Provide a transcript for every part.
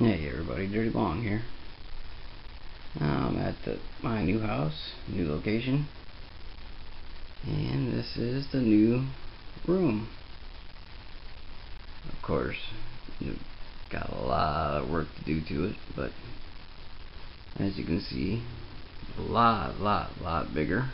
Hey everybody, Dirty Long here. I'm at my new house, new location, and this is the new room. Of course, got a lot of work to do to it, but as you can see, a lot bigger.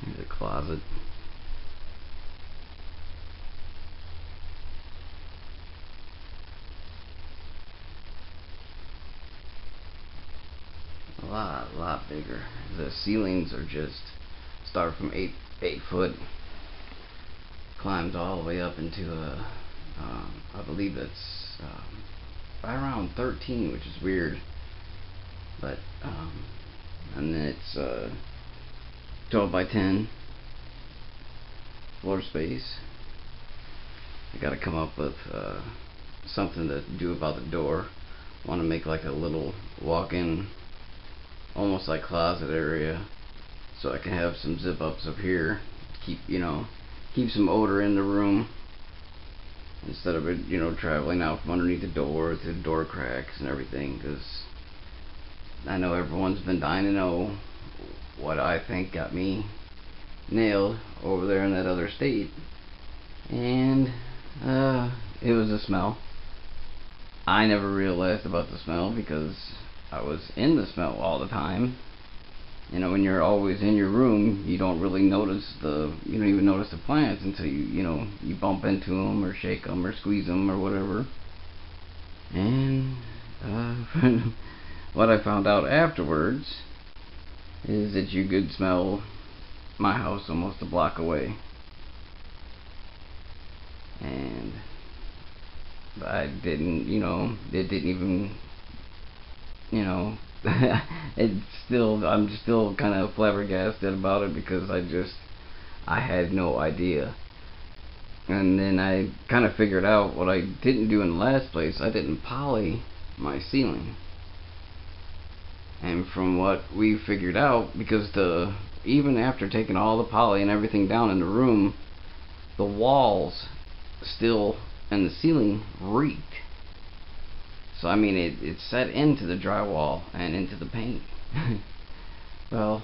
Here's a closet. A lot bigger. The ceilings are just start from 8 foot, climbs all the way up into I believe it's right around 13, which is weird. But and then it's 12 by 10 floor space. I gotta come up with something to do about the door. Want to make like a little walk-in, almost like closet area, so I can have some zip ups up here. Keep some odor in the room instead of it, traveling out from underneath the door through the door cracks and everything. Because I know everyone's been dying to know what I think got me nailed over there in that other state, and it was the smell. I never realized about the smell because I was in the smell all the time. When you're always in your room, you don't really notice you don't even notice the plants until you bump into them or shake them or squeeze them or whatever. And what I found out afterwards is that you could smell my house almost a block away. And I didn't, it didn't even, I'm still kind of flabbergasted about it because I had no idea. And then I kind of figured out what I didn't do in the last place. I didn't poly my ceiling. And from what we figured out, because even after taking all the poly and everything down in the room, the walls still and the ceiling reeked. So I mean, it set into the drywall and into the paint. Well,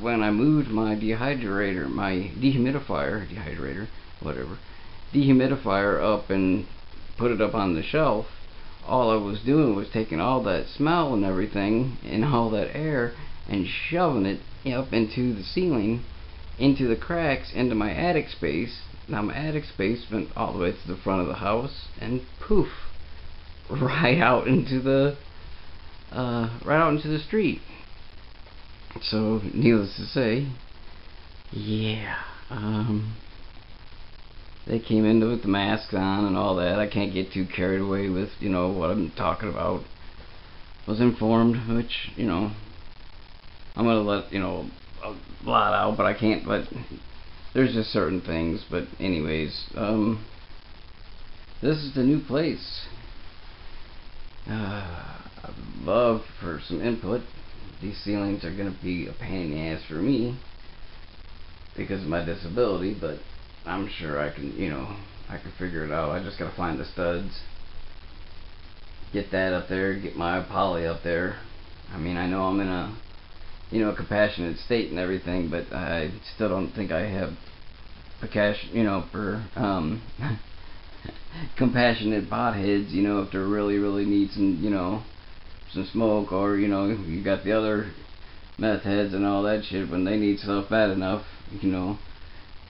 when I moved my dehydrator, my dehumidifier up and put it up on the shelf, all I was doing was taking all that smell and everything and all that air and shoving it up into the ceiling, into the cracks, into my attic space. Now my attic space went all the way to the front of the house, and poof, right out into the street. So needless to say, yeah, they came in with the masks on and all that. I can't get too carried away with what I'm talking about. Was informed, which I'm gonna let a lot out, but I can't. But there's just certain things. But anyways, this is the new place. I'd love for some input. These ceilings are gonna be a pain in the ass for me because of my disability, but I'm sure I can figure it out. I just gotta find the studs, get that up there, get my poly up there. I mean, I know I'm in a compassionate state and everything, but I still don't think I have compassionate potheads, if they really need some smoke, or you got the other meth heads and all that shit. When they need stuff bad enough,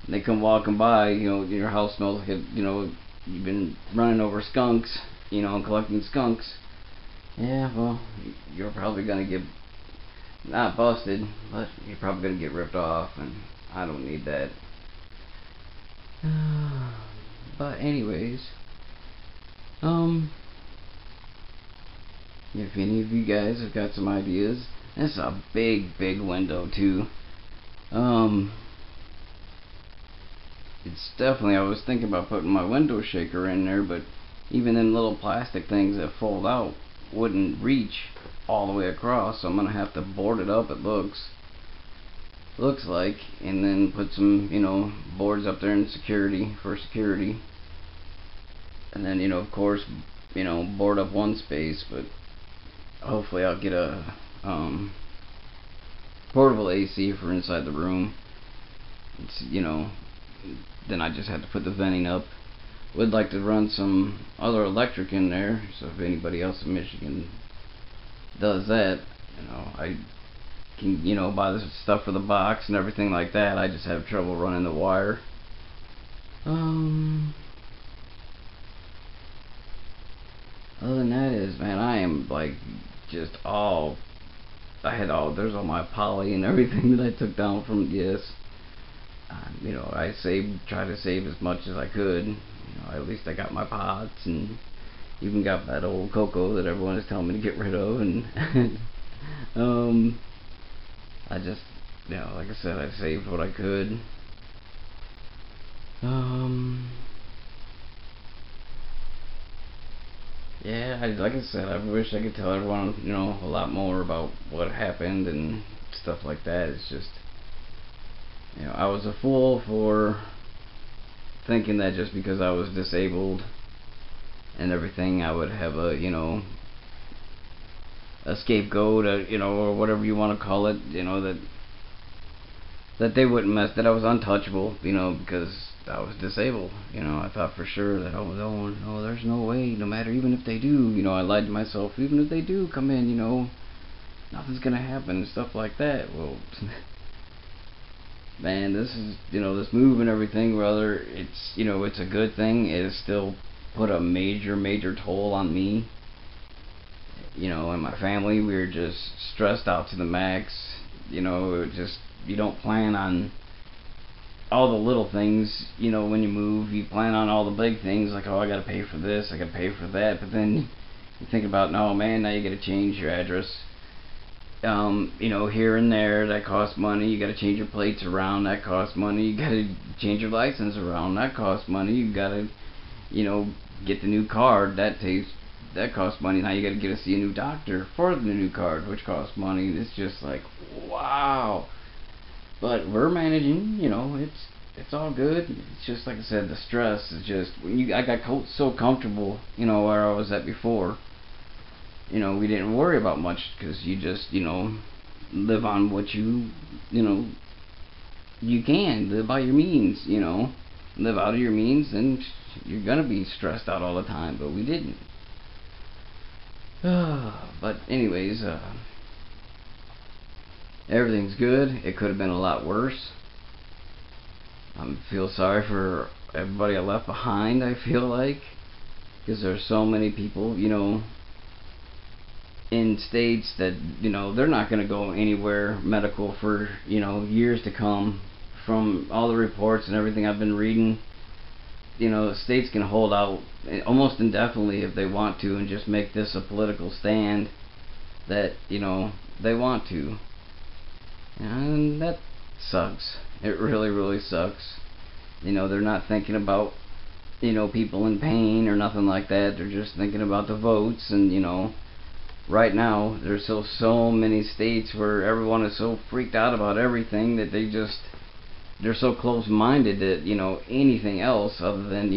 they come walking by, your house smells like you've been running over skunks, collecting skunks. Yeah, well, you're probably gonna get not busted, but you're probably gonna get ripped off, and I don't need that. But anyways, if any of you guys have got some ideas, this is a big window too. It's definitely, I was thinking about putting my window shaker in there, but even them little plastic things that fold out wouldn't reach all the way across, so I'm gonna have to board it up, it looks. looks like, and then put some, boards up there in security for security, and then, of course, board up one space. But hopefully I'll get a portable AC for inside the room. It's, then I just have to put the venting up. Would like to run some other electric in there, so if anybody else in Michigan does that, I can, buy the stuff for the box and everything like that. I just have trouble running the wire. Other than that is, man, I am like just all, there's all my poly and everything that I took down from this. I try to save as much as I could. At least I got my pots, and even got that old cocoa that everyone is telling me to get rid of. And I just, like I said, I saved what I could. Yeah, like I said, I wish I could tell everyone, a lot more about what happened and stuff like that. It's just, I was a fool for thinking that just because I was disabled and everything, I would have a scapegoat, or whatever you want to call it, that they wouldn't mess, that I was untouchable, because I was disabled. I thought for sure that, no, there's no way, no matter, even if they do, I lied to myself, even if they do come in, nothing's gonna happen and stuff like that. Well, man, this is, this move and everything, whether it's, it's a good thing, it has still put a major toll on me, and my family. We were just stressed out to the max. It just, you don't plan on all the little things, when you move. You plan on all the big things, like, oh, I gotta pay for this, I gotta pay for that, but then you think about, no, man, now you gotta change your address. Here and there, that costs money. You gotta change your plates around, that costs money. You gotta change your license around, that costs money. You gotta, get the new card, that costs money. Now you gotta see a new doctor for the new card, which costs money. It's just like, wow. But we're managing, it's all good. It's just like I said, the stress is just, I got so comfortable, where I was at before. We didn't worry about much, because you just, live on what you can live by your means. Live out of your means, and you're gonna be stressed out all the time. But we didn't. But anyways, everything's good. It could have been a lot worse. I feel sorry for everybody I left behind, I feel like, because there's so many people, in states that, they're not going to go anywhere medical for, years to come. From all the reports and everything I've been reading, states can hold out almost indefinitely if they want to, and just make this a political stand that, they want to. And that sucks. It really sucks. They're not thinking about, people in pain or nothing like that. They're just thinking about the votes. And, right now, there's still so many states where everyone is so freaked out about everything that they're so close-minded that, anything else other than,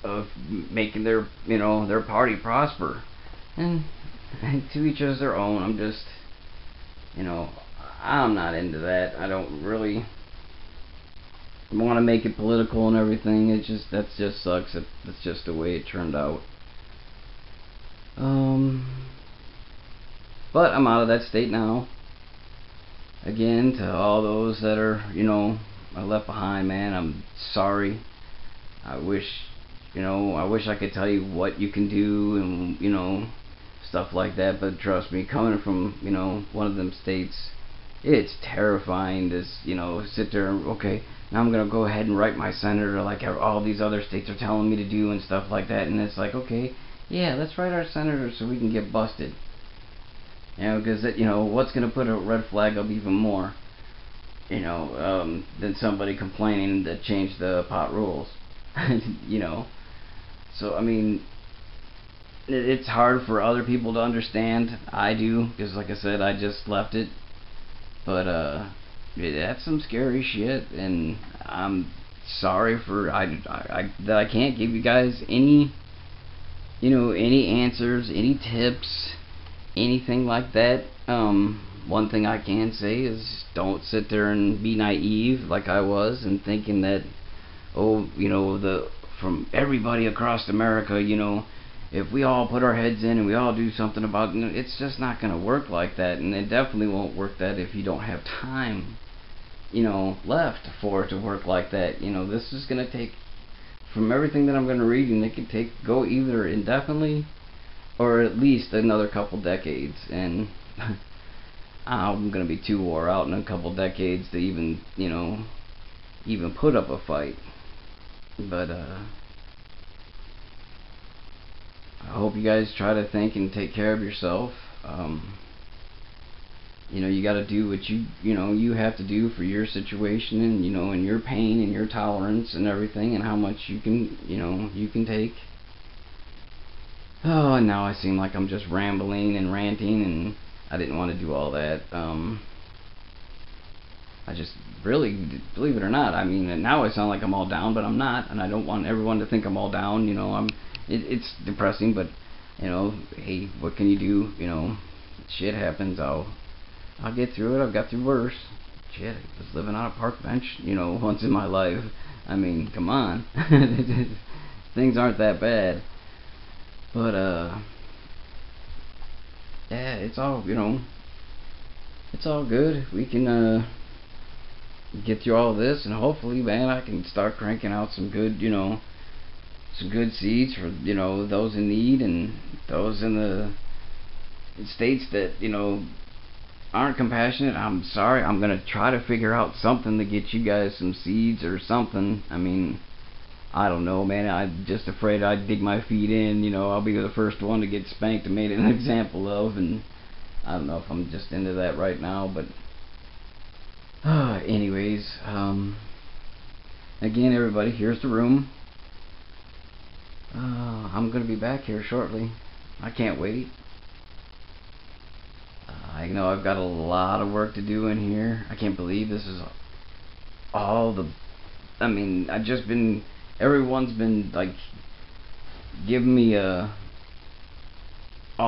of making their party prosper. And to each other's their own. I'm just, I'm not into that. I don't really want to make it political and everything. That just sucks. That's just the way it turned out. But I'm out of that state now. Again, to all those that are, I left behind, man, I'm sorry. I wish I could tell you what you can do and, stuff like that, but trust me, coming from, one of them states, it's terrifying to, sit there and, okay, now I'm going to go ahead and write my senator like all these other states are telling me to do and stuff like that, and it's like, okay, yeah, let's write our senator so we can get busted. Because, what's going to put a red flag up even more, than somebody complaining that changed the pot rules. So, I mean, it's hard for other people to understand. I do, because like I said, I just left it. But that's some scary shit, and I'm sorry for that I can't give you guys any, any answers, any tips, anything like that. One thing I can say is don't sit there and be naive like I was and thinking that, oh, the from everybody across America, if we all put our heads in and we all do something about it, it's just not going to work like that, and it definitely won't work that if you don't have time, left for it to work like that. This is going to take, from everything that I'm going to read, and it can go either indefinitely or at least another couple decades, and I'm going to be too wore out in a couple decades to even, even put up a fight. But I hope you guys try to think and take care of yourself. You got to do what you have to do for your situation, and and your pain and your tolerance and everything, and how much you can take. Oh, and now I seem like I'm just rambling and ranting, and I didn't want to do all that. I just really, believe it or not, I mean, now I sound like I'm all down, but I'm not, and I don't want everyone to think I'm all down. It's depressing, but hey, what can you do? Shit happens. I'll get through it. I've got through worse. Shit, I was living on a park bench, once in my life. I mean, come on. Things aren't that bad. But yeah, it's all it's all good. We can get through all this, and hopefully, man, I can start cranking out some good, some good seeds for those in need, and those in the states that aren't compassionate. I'm sorry. I'm gonna try to figure out something to get you guys some seeds or something. I mean, I don't know, man. I'm just afraid I'd dig my feet in. I'll be the first one to get spanked and made an example of, and I don't know if I'm just into that right now, but anyways, again, everybody, here's the room. I'm gonna be back here shortly. I can't wait. I know I've got a lot of work to do in here. I can't believe this is all the. I mean, everyone's been like giving me all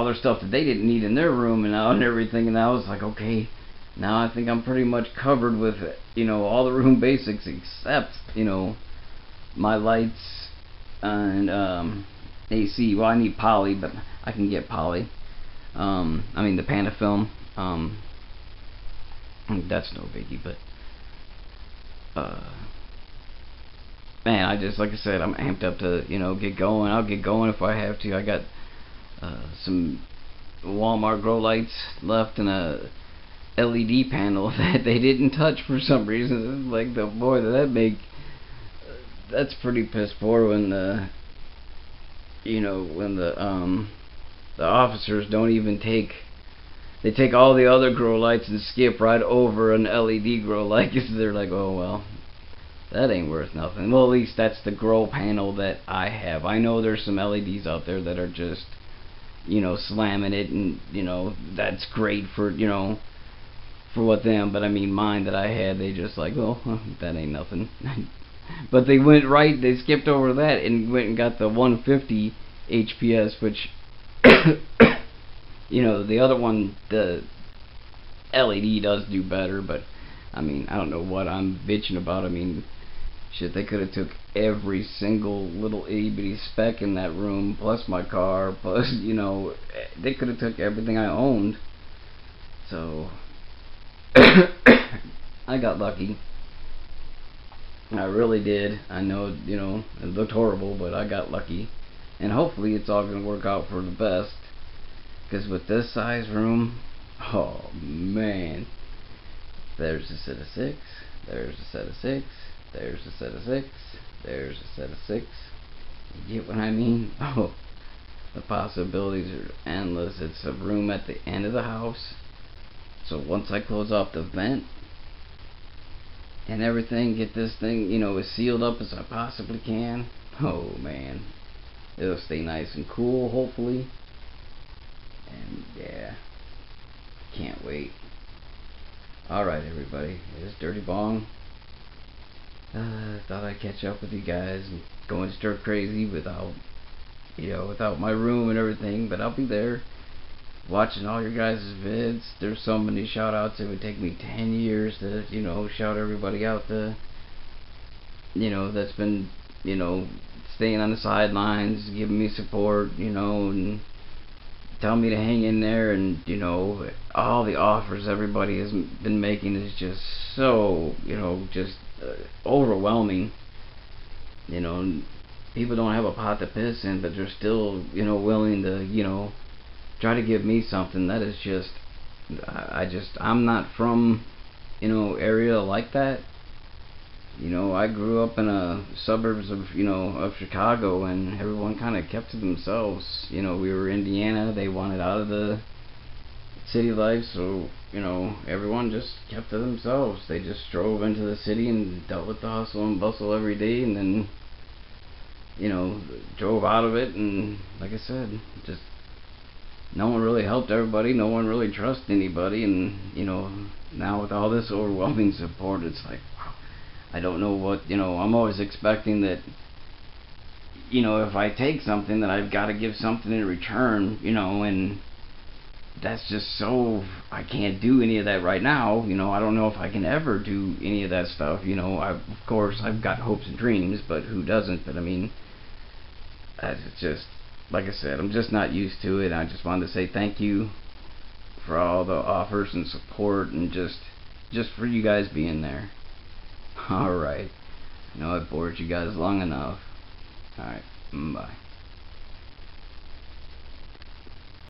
their stuff that they didn't need in their room and everything, and I was like, okay, now I think I'm pretty much covered with all the room basics except my lights and AC. Well, I need poly, but I can get poly. I mean the Panafilm. That's no biggie, but man, like I said, I'm amped up to get going. I'll get going if I have to. I got some Walmart grow lights left and a LED panel that they didn't touch for some reason. It's like, that's pretty piss poor when the the officers don't even take. They take all the other grow lights and skip right over an LED grow light because they're like, oh well, that ain't worth nothing. Well, at least that's the grow panel that I have. I know there's some LEDs out there that are just slamming it, and that's great for for what them. But I mean, mine that I had, they just like, well, that ain't nothing. But they skipped over that and went and got the 150 HPS, which the other one, the LED does do better, but I mean, I don't know what I'm bitching about. I mean, shit, they could have took every single little itty bitty speck in that room, plus my car, plus they could have took everything I owned. So I got lucky. I really did. I know, it looked horrible, but I got lucky. And hopefully it's all going to work out for the best. Because with this size room, oh man. There's a set of 6. There's a set of 6. There's a set of 6. There's a set of 6. You get what I mean? Oh, the possibilities are endless. It's a room at the end of the house. So once I close off the vent and everything, get this thing, as sealed up as I possibly can. Oh man, it'll stay nice and cool, hopefully. And yeah, can't wait. Alright, everybody, it's Dirty Bong. Thought I'd catch up with you guys and going stir crazy without, without my room and everything, but I'll be there watching all your guys' vids. There's so many shout outs. It would take me 10 years to, shout everybody out to, that's been, staying on the sidelines, giving me support, and telling me to hang in there, and all the offers everybody has been making is just so just overwhelming. People don't have a pot to piss in, but they're still willing to try to give me something. That is just I'm not from area like that. I grew up in a suburbs of Chicago, and everyone kind of kept to themselves. We were Indiana. They wanted out of the city life, so everyone just kept to themselves. They just drove into the city and dealt with the hustle and bustle every day, and then drove out of it. And like I said, just no one really helped everybody. No one really trusted anybody, and now with all this overwhelming support, it's like, wow. I don't know what, I'm always expecting that, if I take something, that I've got to give something in return, and that's just so, I can't do any of that right now. I don't know if I can ever do any of that stuff. Of course, I've got hopes and dreams, but who doesn't? But I mean, it's just, like I said, I'm just not used to it. I just wanted to say thank you for all the offers and support, and just for you guys being there. Alright. I know I've bored you guys long enough. Alright. Bye.